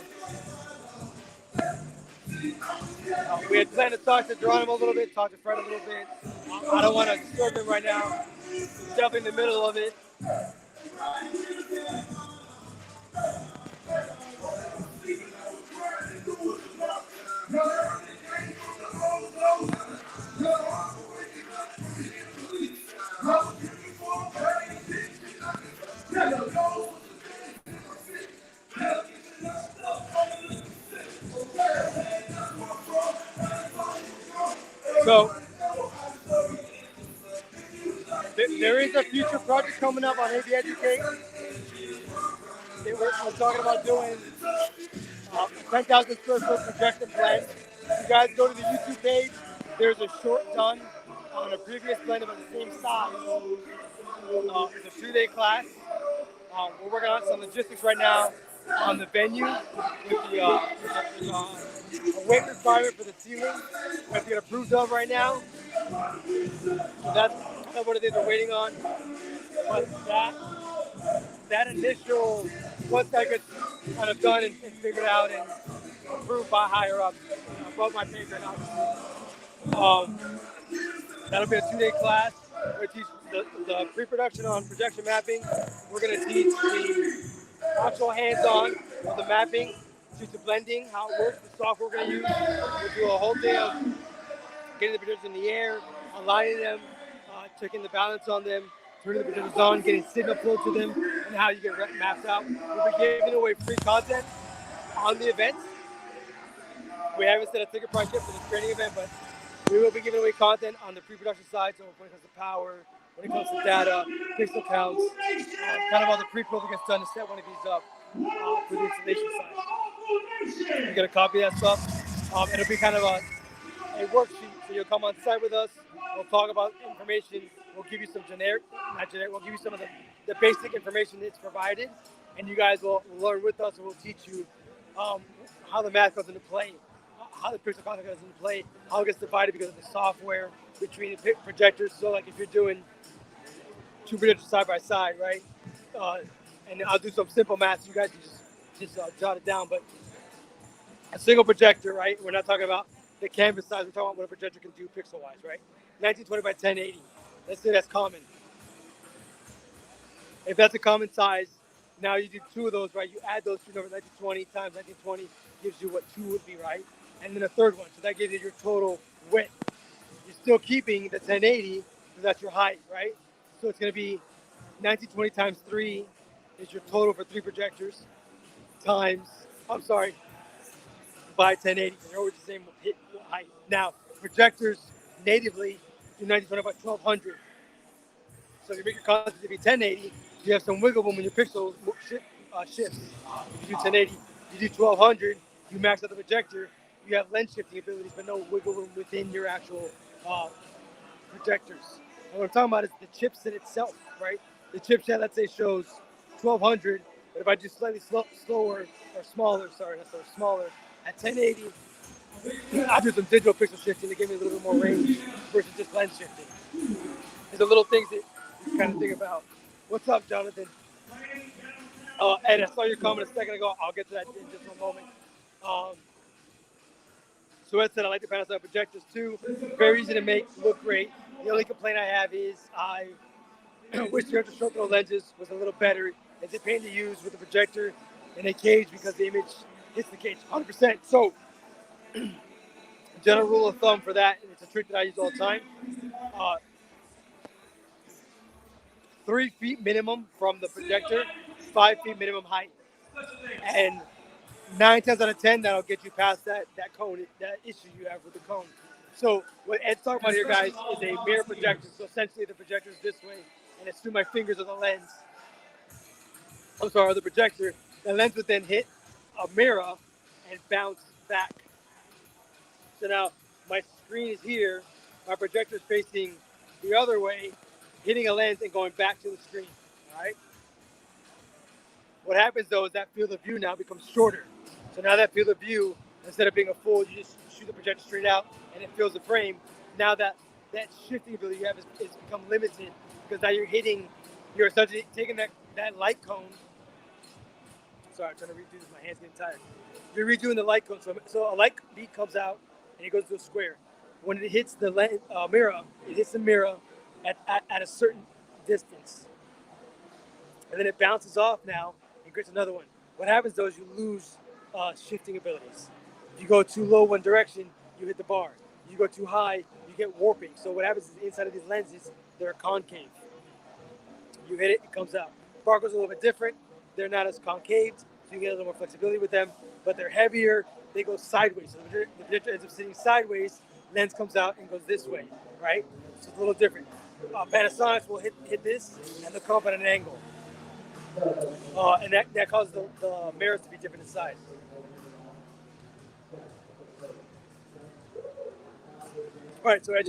We had planned to talk to Geronimo a little bit, talk to Fred a little bit. I don't want to disturb him right now. He's definitely in the middle of it. So there is a future project coming up on AB Educate. We're talking about doing a 10,000 square foot projection blend. If you guys go to the YouTube page, there's a short done on a previous blend about the same size. It's a 2-day class. We're working on some logistics right now on the venue with the a weight requirement for the ceiling. We have to get approved of right now. So that's kind of what it is we're waiting on. But that initial, once that gets kind of done and figured out and approved by higher ups, above my pay grade, obviously. That'll be a 2-day class. We teach the pre-production on projection mapping. We're going to teach the actual hands-on of the mapping, teach the blending, how it works, the software we're going to use. We'll do a whole day of getting the projectors in the air, aligning them, checking the balance on them, turning the projectors on, getting signal flow to them, and how you get maps out. We'll be giving away free content on the event. We haven't set a ticket price yet for this training event, but we will be giving away content on the pre-production side, so when it comes to power, when it comes to data, pixel counts, kind of all the pre-pro that gets done to set one of these up for the installation side. You're gonna copy that stuff. It'll be kind of a worksheet. So you'll come on site with us. We'll talk about information. We'll give you some not generic. We'll give you some of the basic information that's provided, and you guys will learn with us, and we'll teach you how the math goes into play, how the pixel content goes into play, how it gets divided because of the software between the projectors. So like if you're doing two projectors side by side, right? And I'll do some simple math. So you guys can just jot it down. But a single projector, right? We're not talking about the canvas size. We're talking about what a projector can do pixel-wise, right? 1920 by 1080. Let's say that's common. If that's a common size, now you do two of those, right? You add those two numbers, 1920 times 1920 gives you what two would be, right? And then a third one. So that gives you your total width. You're still keeping the 1080 because that's your height, right? So it's going to be 1920 times 3 is your total for three projectors times, by 1080. They're always the same height. Now, projectors natively do 1920 by 1200. So if you make your content to be 1080, you have some wiggle room when your pixel shifts. If you do 1080, you do 1200, you max out the projector, you have lens shifting abilities, but no wiggle room within your actual projectors. And what I'm talking about is the chipset itself, right? The chipset, let's say, shows 1200, but if I do slightly slower or smaller, smaller at 1080, I do some digital pixel shifting to give me a little bit more range versus just lens shifting. There's the little things that you kind of think about. What's up, Jonathan? And I saw your comment a second ago. I'll get to that in just a moment. So as I said, I like the Panasonic projectors too. Very easy to make, look great. The only complaint I have is I wish the ultra short throw lenses was a little better. It's a pain to use with the projector in a cage because the image hits the cage 100%. So general rule of thumb for that, and it's a trick that I use all the time. 3 feet minimum from the projector, 5 feet minimum height. And 9 times out of 10, that'll get you past that cone, that issue you have with the cone. So what Ed's talking about here, guys, is a mirror projector. So essentially the projector is this way, and it's through my fingers on the lens. The projector. The lens would then hit a mirror and bounce back. So now my screen is here, my projector is facing the other way, hitting a lens and going back to the screen, all right? What happens though is that field of view now becomes shorter. So now that field of view, instead of being a full, you just shoot the projector straight out and it fills the frame. Now that shifting ability you have is become limited because now you're essentially taking that light cone. Sorry, I'm trying to redo this, my hand's getting tired. You're redoing the light cone. So a light beat comes out and it goes to a square. When it hits the mirror, it hits the mirror at a certain distance. And then it bounces off now and creates another one. What happens though is you lose shifting abilities. If you go too low one direction, you hit the bar. You go too high, you get warping. So what happens is inside of these lenses, they're concave. You hit it, it comes out. Sparkles are a little bit different. They're not as concave, so you get a little more flexibility with them, but they're heavier. They go sideways. So the projector ends up sitting sideways, lens comes out and goes this way, right? So it's a little different. Panasonics will hit this and they'll come up at an angle. And that causes the mirrors to be different in size. All right, so Ed's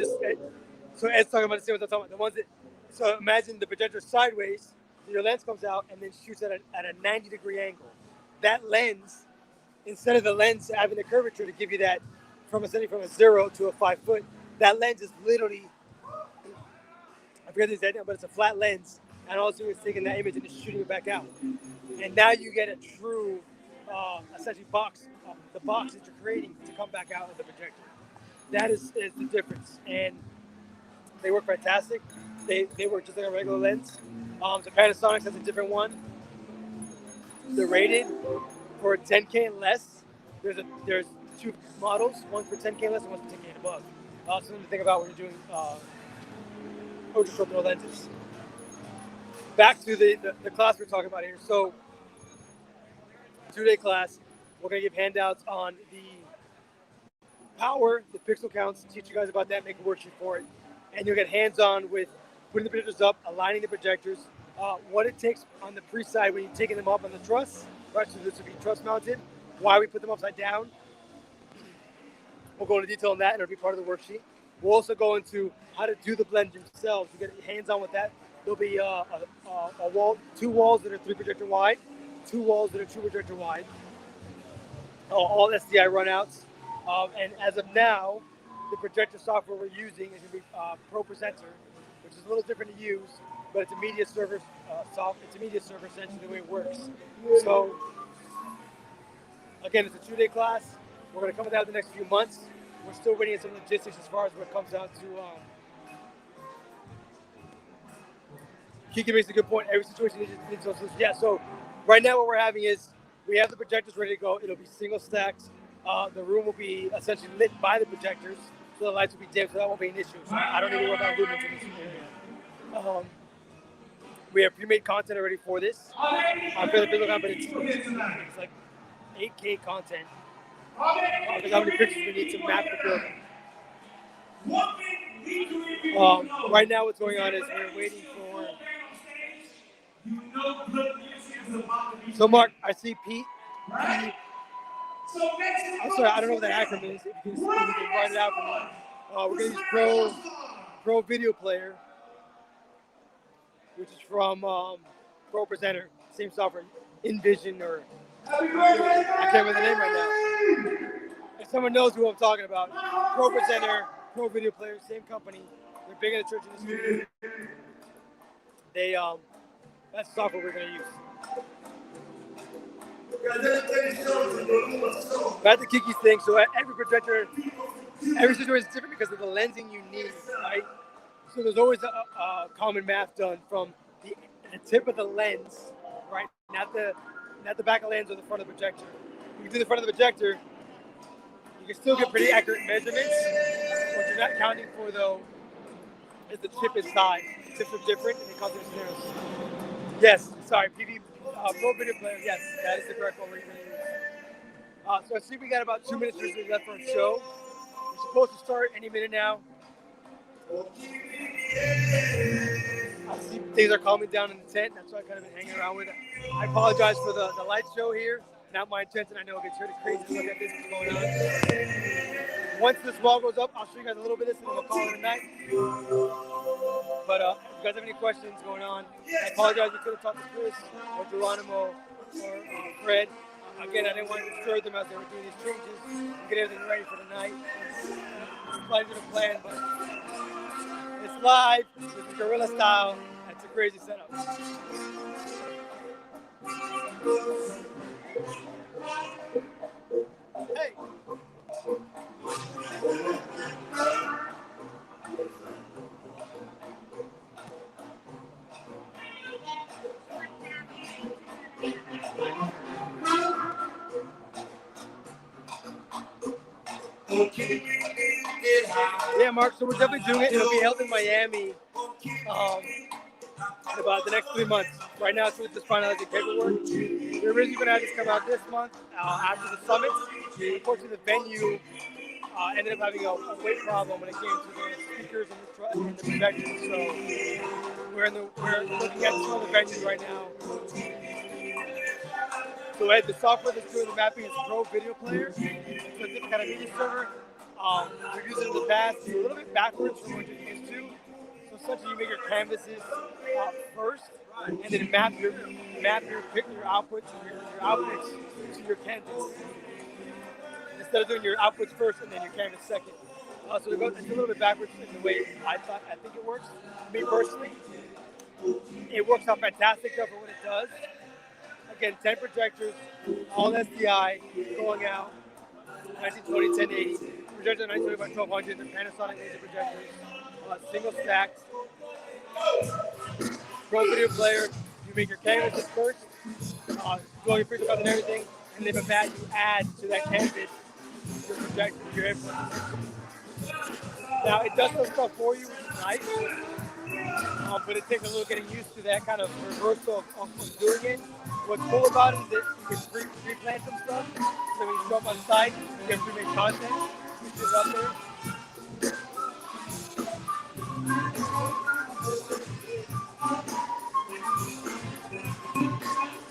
talking about the same what I'm talking about. The ones that, so imagine the projector sideways, so your lens comes out and then shoots at a 90-degree angle. That lens, instead of the lens having the curvature to give you that from a 0 to a 5 foot, that lens is literally, I forget the exact name, but it's a flat lens, and all it's doing is taking that image and just shooting it back out. And now you get a true, essentially the box that you're creating to come back out of the projector. That is the difference, and they work fantastic. They work just like a regular lens. The Panasonic has a different one. They're rated for 10K and less. There's two models, one for 10K and less and one for 10K and above. Something to think about when you're doing ultra short throw lenses. Back to the class we're talking about here. So, 2-day class, we're going to give handouts on the power, the pixel counts, teach you guys about that, make a worksheet for it. And you'll get hands-on with putting the projectors up, aligning the projectors, what it takes on the pre-side when you're taking them up on the truss, right? So this would be truss mounted. why we put them upside down. We'll go into detail on that, and it'll be part of the worksheet. We'll also go into how to do the blend themselves. You get hands-on with that. There'll be a wall, 2 walls that are 3 projector wide, 2 walls that are 2 projector wide, all SDI runouts. And as of now, the projector software we're using is going to be Pro Presenter, which is a little different to use, but it's a media server It's a media server essentially the way it works. So again, it's a 2-day class. We're going to come with that in the next few months. We're still waiting on some logistics as far as what comes down to. Kiki makes a good point. Every situation needs a solution. Yeah, so right now what we're having is we have the projectors ready to go. It'll be single stacks. The room will be essentially lit by the projectors, so the lights will be dim, so that won't be an issue. So I don't need to worry about lumens in this area. We have pre-made content already for this. I'm fairly big on, but it's like 8K content. Because how many pictures we need to map the building. Right now what's going on is we're waiting for... So Mark, I see Pete. I'm sorry, I don't know what that acronym is. If you can write it out for me. We're going to use Pro Video Player, which is from Pro Presenter, same software, InVision, or I can't remember the name right now. If someone knows who I'm talking about, Pro Presenter, Pro Video Player, same company. They're big in the church industry. They that's the software we're going to use. Back to Kiki's thing. So every projector, every situation is different because of the lensing you need, right? So there's always a common math done from the tip of the lens, right? Not the back of the lens or the front of the projector. You can do the front of the projector. You can still get pretty accurate measurements. What you're not counting for, though, is the tip inside. The tips are different, and they cause different scenarios. Yes, sorry, Pro Video Player. Yes, that is the correct one we're going to use. So I see we got about 2 minutes left for a show. We're supposed to start any minute now. I see things are calming down in the tent. That's what I've kind of been hanging around with. I apologize for the light show here. Not my intention. I know it gets really crazy to look at this what's going on. Once this wall goes up, I'll show you guys a little bit of this and then we'll call it a night. But if you guys have any questions going on, I apologize. We could have talked to Chris or Geronimo or Fred. Again, I didn't want to disturb them as they were doing these changes and get everything ready for the night. It's slightly different plan, but it's live. This is guerrilla style. It's a crazy setup. Hey. Yeah, Mark, so we're definitely doing it. It'll be held in Miami in about the next 3 months. Right now, it's just finalizing paperwork. We're originally going to have this come out this month after the summit. Unfortunately, the venue ended up having a weight problem when it came to the speakers and the projectors. So we're looking at some of the venues right now. So the software that's doing the mapping is Pro Video Player. So it's a different kind of media server. We've used it in the past. It's a little bit backwards from what you're used to. So essentially, you make your canvases first, and then map your outputs to your canvas. Instead of doing your outputs first and then your canvas second. So it's a little bit backwards in the way I think it works. Me personally, it works out fantastic though for what it does. Again, 10 projectors, all SDI, going out, 1920, 1080. Projector 920 by 1200, the Panasonic laser projectors, single stacks. Pro Video Player, you make your canvases first, do all your pictures and everything, and then from that you add to that canvas your projector, your inputs. Now it does some stuff for you, which is nice, but it takes a little getting used to that kind of reversal of doing it. What's cool about it is that you can pre-plan some stuff, so when you show up on site, you get pre-made content, which is up there.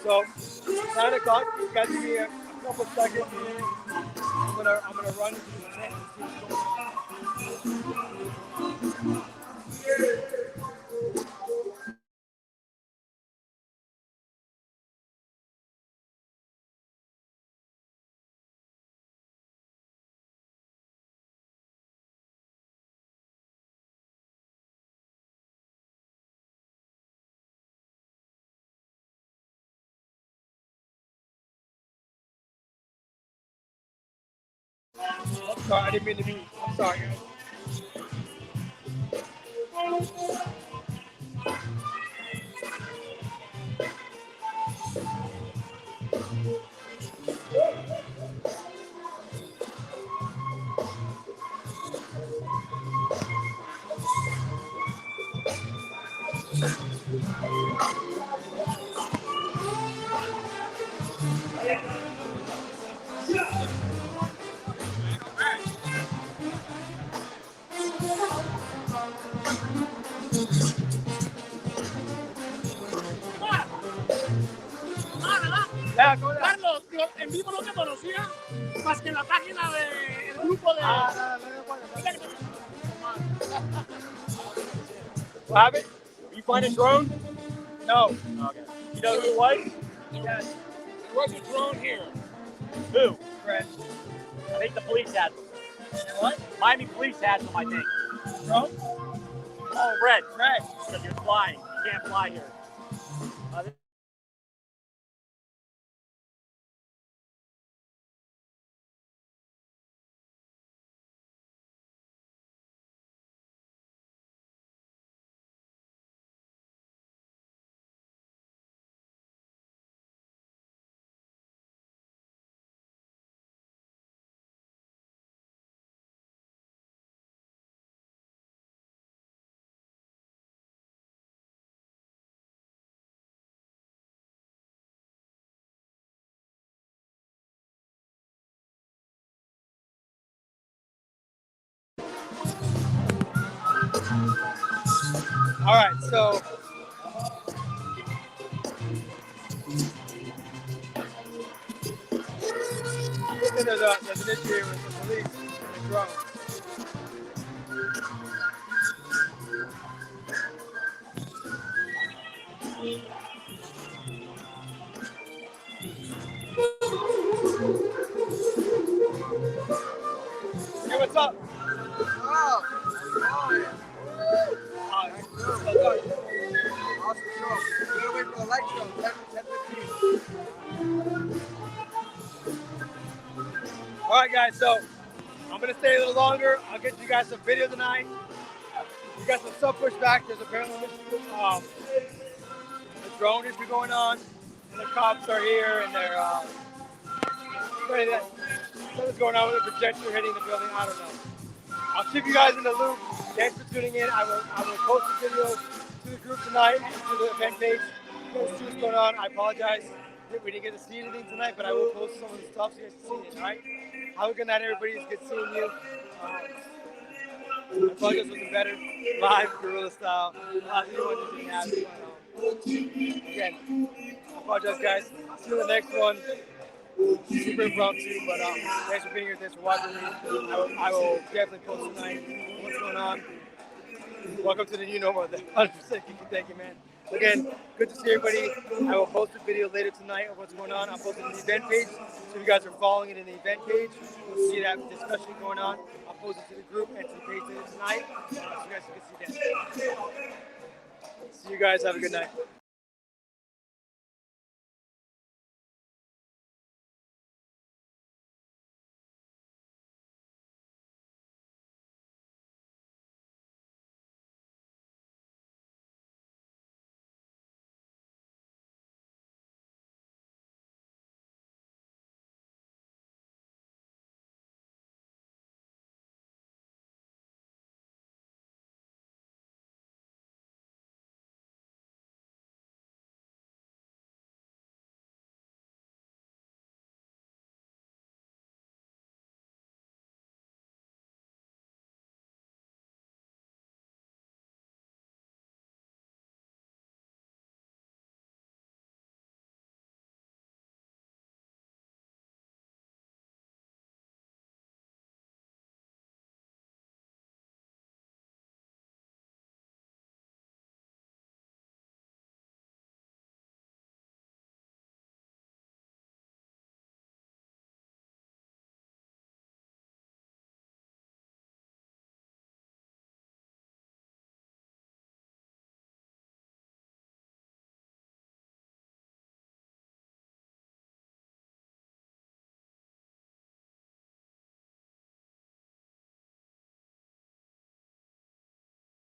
So, 9 o'clock, you guys give me a couple seconds here. I'm gonna run into the tent and see what's going on. I'm sorry, I didn't mean to be. I'm sorry, guys. Yeah, go ahead. Carlos, yo en vivo no te conocía más que en la página del grupo de... What happened? You find a drone? No. Okay. You know who it was? Yes. There was a drone here. Who? Fred. I think the police had them. What? Miami police had them, I think. Drone? Oh, red. Fred. Because you're flying. You can't fly here. All right, so there's an issue here with the police and the drone. Hey, what's up? Awesome show. Get away from the light show. 10:15. All right, guys, so I'm going to stay a little longer. I'll get you guys some video tonight. You got some stuff pushed back. There's apparently a drone issue going on. And the cops are here, and they're something's going on with the projector hitting the building. I don't know. I'll keep you guys in the loop. Thanks for tuning in. I will post the video to the group tonight and to the event page. You guys see what's going on. I apologize. We didn't get to see anything tonight, but I will post some of the stuff so you guys can see it, all right? Have a good night, everybody. It's good seeing you. I apologize wasn't better. Live, guerrilla style. Again, I apologize, guys. See you in the next one. Super impromptu, but thanks for being here. Thanks for watching me. I will definitely post tonight what's going on. Welcome to the new normal. 100%. Thank you, man. Again, good to see everybody. I will post a video later tonight of what's going on. I'll post it in the event page. So if you guys are following it in the event page, you'll see that discussion going on. I'll post it to the group and to the page later tonight so you guys can see that. See you guys. Have a good night.